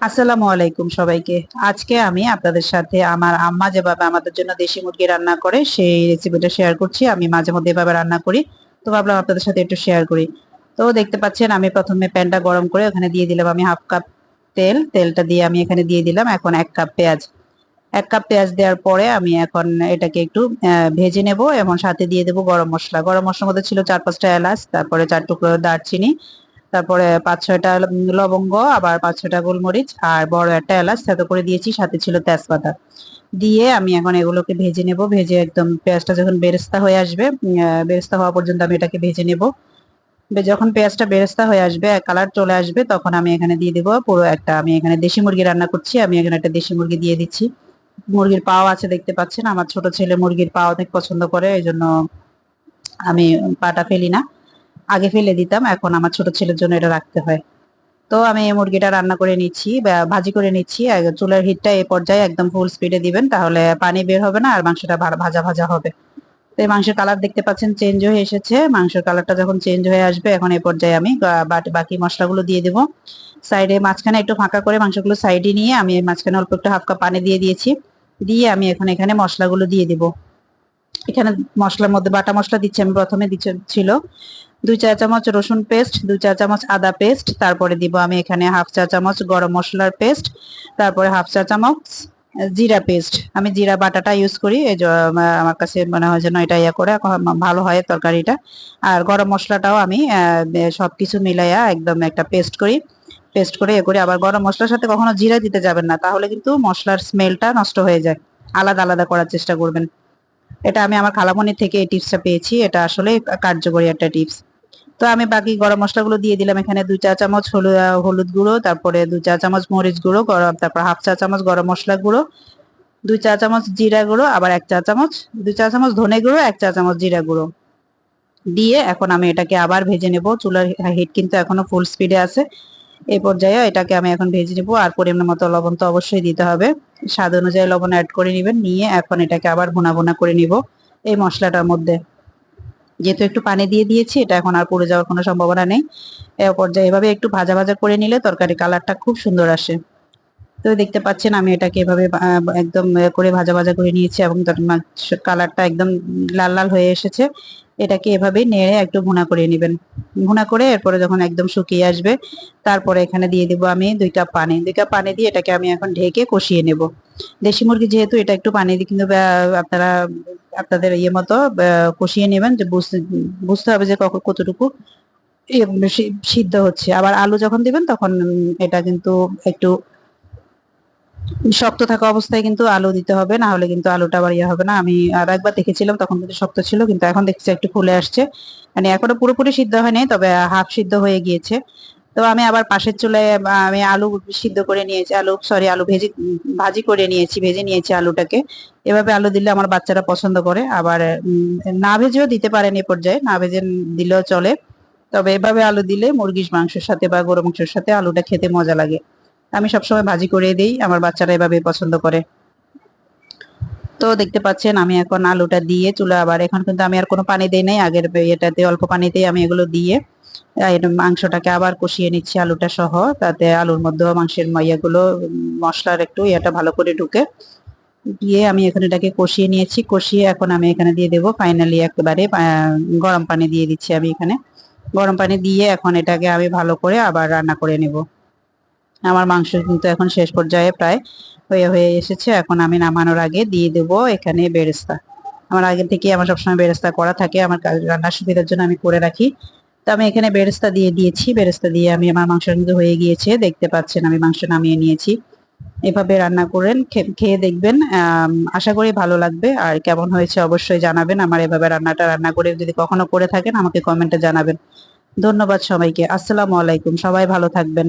আসসালামু আলাইকুম সবাইকে। আজকে আমি আপনাদের সাথে আমার আম্মা যেভাবে আমাদের জন্য দেশি মুরগি রান্না করে সেই রেসিপিটা শেয়ার করছি। আমি মাঝে মধ্যে এভাবে রান্না করি, তো ভাবলাম আপনাদের সাথে একটু শেয়ার করি। তো দেখতে পাচ্ছেন আমি প্রথমে প্যানটা গরম করে ওখানে দিয়ে দিলাম আমি হাফ কাপ তেল। তেলটা দিয়ে আমি এখানে দিয়ে দিলাম এখন 1 কাপ পেঁয়াজ। 1 কাপ পেঁয়াজ দেওয়ার পরে আমি এখন এটাকে একটু ভেজে নেব এবং সাথে দিয়ে দেবো গরম মশলা। গরম মশলার মধ্যে ছিল 4-5টা এলাচ, তারপরে 4 টুকরো দারচিনি, তারপরে 5-6টা লবঙ্গ, আবার 5-6টা গোলমরিচ আর বড় একটা এলাচ থেতো করে দিয়েছি, সাথে ছিল তেজপাতা। দিয়ে আমি এখন এগুলোকে ভেজে নেব। ভেজে একদম পেঁয়াজটা যখন বেরেস্তা হয়ে আসবে, বেরেস্তা হওয়া পর্যন্ত আমি এটাকে ভেজে নেব। যখন পেঁয়াজটা বেরেস্তা হয়ে আসবে, কালার চলে আসবে, তখন আমি এখানে দিয়ে দিব পুরো একটা, আমি এখানে দেশি মুরগি রান্না করছি, আমি এখানে একটা দেশি মুরগি দিয়ে দিচ্ছি। মুরগির পাও আছে দেখতে পাচ্ছেন, আমার ছোট ছেলে মুরগির পা অনেক পছন্দ করে, এই জন্য আমি পাটা ফেলি না। আগে ফেলে দিতাম, এখন আমার ছোট ছেলের জন্য এটা রাখতে হয়। তো আমি এই মুরগিটা রান্না করে নিচ্ছি বা ভাজি করে নিচ্ছি। চুলার হিটটা এই পর্যায়ে একদম ফুল স্পিডে দিবেন, তাহলে পানি বের হবে না আর মাংসটা ভাজা ভাজা হবে। তো এই মাংসের কালার দেখতে পাচ্ছেন চেঞ্জ হয়ে এসেছে। মাংসের কালারটা যখন চেঞ্জ হয়ে আসবে, এখন এই পর্যায়ে আমি বাকি মশলাগুলো দিয়ে দেবো। সাইডে মাঝখানে একটু ফাঁকা করে মাংসগুলো সাইডে নিয়ে আমি মাঝখানে অল্প একটু হাফ কাপ পানি দিয়ে দিয়েছি। দিয়ে আমি এখন এখানে মশলাগুলো দিয়ে দিব। এখানে মশলার মধ্যে বাটা মশলা দিচ্ছি আমি, প্রথমে ছিল 2 চা চামচ রসুন পেস্ট, 2 চা চামচ আদা পেস্ট, তারপরে দিব আমি এখানে হাফ চা চামচ গরম মশলার পেস্ট, তারপরে হাফ চা চামচ জিরা পেস্ট। আমি জিরা বাটাটা ইউজ করি, এই আমার কাছে মনে হয় যেন এটা করে ভালো হয় তরকারিটা। আর গরম মশলাটাও আমি সবকিছু মিলাইয়া একদম একটা পেস্ট করি। পেস্ট করে করে আবার গরম মশলার সাথে কখনো জিরা দিতে যাবেন না, তাহলে কিন্তু মশলার স্মেলটা নষ্ট হয়ে যায়। আলাদা আলাদা করার চেষ্টা করবেন। এটা আমি আমার খালামণির থেকে এই টিপসটা পেয়েছি, এটা আসলে কার্যকরী একটা টিপস। তো আমি বাকি গরম মশলাগুলো দিয়ে দিলাম এখানে 2 চা চামচ হলুদ গুঁড়ো, তারপরে 2 চা চামচ মরিচ গুঁড়ো গরম, তারপর হাফ চা চামচ গরম মশলা গুঁড়ো, 2 চা চামচ জিরা গুঁড়ো, আবার 1 চা চামচ, 2 চা চামচ ধনে গুঁড়ো, 1 চা চামচ জিরা গুঁড়ো দিয়ে এখন আমি এটাকে আবার ভেজে নেব। চুলার হিট কিন্তু এখনো ফুল স্পিডে আছে। এই পর্যায়ে এটাকে আমি এখন ভেজে নেব। আর পরিমাণ মতো লবণ তো অবশ্যই দিতে হবে, স্বাদ অনুযায়ী লবণ অ্যাড করে নেবেন। নিয়ে এখন এটাকে আবার ভুনা ভুনা করে নিব এই মশলাটার মধ্যে। যেহেতু একটু পানি দিয়ে দিয়েছি, এটা এখন আর পুড়ে যাওয়ার কোনো সম্ভাবনা নেই। এ পর্যায়ে এভাবে একটু ভাজা ভাজা করে নিলে তরকারি কালারটা খুব সুন্দর আসে। তো দেখতে পাচ্ছেন আমি এটাকে এভাবে একদম করে ভাজা ভাজা করে নিয়েছি এবং কালারটা একদম লাল লাল হয়ে এসেছে। এটাকে এভাবে নেড়ে একটু ভুনা করে নেবেন। ভুনা করে এরপরে যখন একদম শুকিয়ে আসবে, তারপরে এখানে দিয়ে দিব আমি 2 কাপ পানি। 2 কাপ পানি দিয়ে এটাকে আমি এখন ঢেকে কষিয়ে নেব। দেশি মুরগি যেহেতু, এটা একটু পানি দিয়ে কিন্তু আপনারা আপনাদের ইয়ে মতো কষিয়ে নেবেন, যে বুঝতে হবে যে কতটুকু সিদ্ধ হচ্ছে। আবার আলু যখন দিবেন তখন এটা কিন্তু একটু শক্ত থাকা অবস্থায় কিন্তু আলু দিতে হবে, না হলে কিন্তু আলুটা আবার ইয়ে হবে না। আমি আর একবার দেখেছিলাম, তখন কিন্তু শক্ত ছিল, কিন্তু এখন দেখছি একটু ফুলে আসছে। মানে এখনো পুরোপুরি সিদ্ধ হয়নি, তবে হাফ সিদ্ধ হয়ে গিয়েছে। তো আমি আবার পাশের চুলায় আমি আলু সিদ্ধ করে নিয়েছি, আলু ভাজি করে নিয়েছি, ভেজে নিয়েছি আলুটাকে। এভাবে আলু দিলে আমার বাচ্চারা পছন্দ করে। আবার না ভেজেও দিতে পারেন, এ পর্যায়ে না ভেজে দিলেও চলে। তবে এভাবে আলু দিলে মুরগির মাংসের সাথে বা গরু মাংসের সাথে আলুটা খেতে মজা লাগে। আমি সবসময় ভাজি করে দেই, আমার বাচ্চারা এভাবে পছন্দ করে। তো দেখতে পাচ্ছেন আমি এখন আলুটা দিয়ে চুলা, আবার এখন কিন্তু আমি আর কোনো পানি দেই নাই, আগের এটাতে অল্প পানিতেই আমি এগুলো দিয়ে মাংসটাকে আবার কষিয়ে নিচ্ছি আলুটা সহ, তাতে আলুর মধ্যেও মাংসের ইয়েগুলো মশলার একটু ইয়েটা ভালো করে ঢুকে। দিয়ে আমি এখন এটাকে কষিয়ে নিয়েছি। কষিয়ে এখন আমি এখানে দিয়ে দেবো ফাইনালি একেবারে গরম পানি দিয়ে দিচ্ছি আমি এখানে। গরম পানি দিয়ে এখন এটাকে আমি ভালো করে আবার রান্না করে নেব। আমার মাংস কিন্তু এখন শেষ পর্যায়ে প্রায় হয়ে হয়ে এসেছে। এখন আমি নামানোর আগে দিয়ে দেব এখানে বেরেস্তা। আমার আগে থেকে আমার সবসময় বেরেস্তা করা থাকে, আমার রান্নার সুবিধার জন্য আমি করে রাখি। তো আমি এখানে বেরেস্তা দিয়ে দিয়েছি। বেরেস্তা দিয়ে আমি, আমার মাংস কিন্তু হয়ে গিয়েছে, দেখতে পাচ্ছেন আমি মাংস নামিয়ে নিয়েছি। এভাবে রান্না করেন, খেয়ে দেখবেন, আশা করি ভালো লাগবে। আর কেমন হয়েছে অবশ্যই জানাবেন। আমার এভাবে রান্না করে যদি কখনো করে থাকেন আমাকে কমেন্টে জানাবেন। ধন্যবাদ সবাইকে। আসসালামু আলাইকুম, সবাই ভালো থাকবেন।